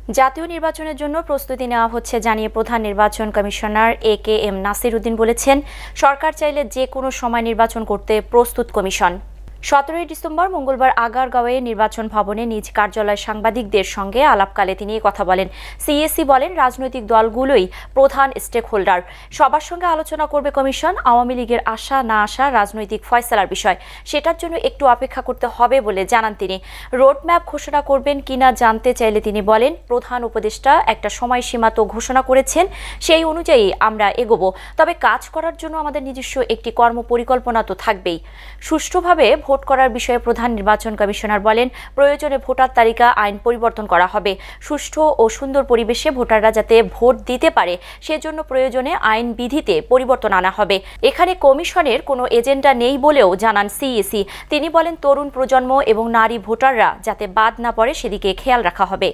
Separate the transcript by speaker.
Speaker 1: জাতীয় নির্বাচনের জন্য প্রস্তুতি নেওয়া হচ্ছে জানিয়ে প্রধান নির্বাচন কমিশনার এ.কে.এম. নাসির উদ্দিন বলেছেন, সরকার চাইলে যে কোনো সময় নির্বাচন করতে প্রস্তুত কমিশন। 17 ডিসেম্বর মঙ্গলবার আগারগাঁওয়ে নির্বাচন ভবনে নিজ কার্যালয়ে সাংবাদিকদের সঙ্গে আলাপকালে তিনি কথা বলেন। সিএসি বলেন, রাজনৈতিক দলগুলোই প্রধান স্টেক হোল্ডার। সবার সঙ্গে আলোচনা করবে কমিশন। আওয়ামী লীগের আসা না আসা রাজনৈতিক ফয়সালার বিষয়, সেটার জন্য একটু অপেক্ষা করতে হবে বলে জানান তিনি। রোডম্যাপ ঘোষণা করবেন কিনা জানতে চাইলে তিনি বলেন, প্রধান উপদেষ্টা একটা সময়সীমা তো ঘোষণা করেছেন, সেই অনুযায়ী আমরা এগোবো। তবে কাজ করার জন্য আমাদের নিজস্ব একটি কর্মপরিকল্পনা তো থাকবেই। সুষ্ঠুভাবে ভোট করার বিষয়ে প্রধান নির্বাচন কমিশনার বলেন, প্রয়োজনে ভোটার তালিকা আইন পরিবর্তন করা হবে। সুষ্ঠু ও সুন্দর পরিবেশে ভোটাররা যাতে ভোট দিতে পারে, সেজন্য প্রয়োজনে আইন বিধিতে পরিবর্তন আনা হবে। এখানে কমিশনের কোনো এজেন্ডা নেই বলেও জানান সিইসি। তিনি বলেন, তরুণ প্রজন্ম এবং নারী ভোটাররা যাতে বাদ না পড়ে সেদিকে খেয়াল রাখা হবে।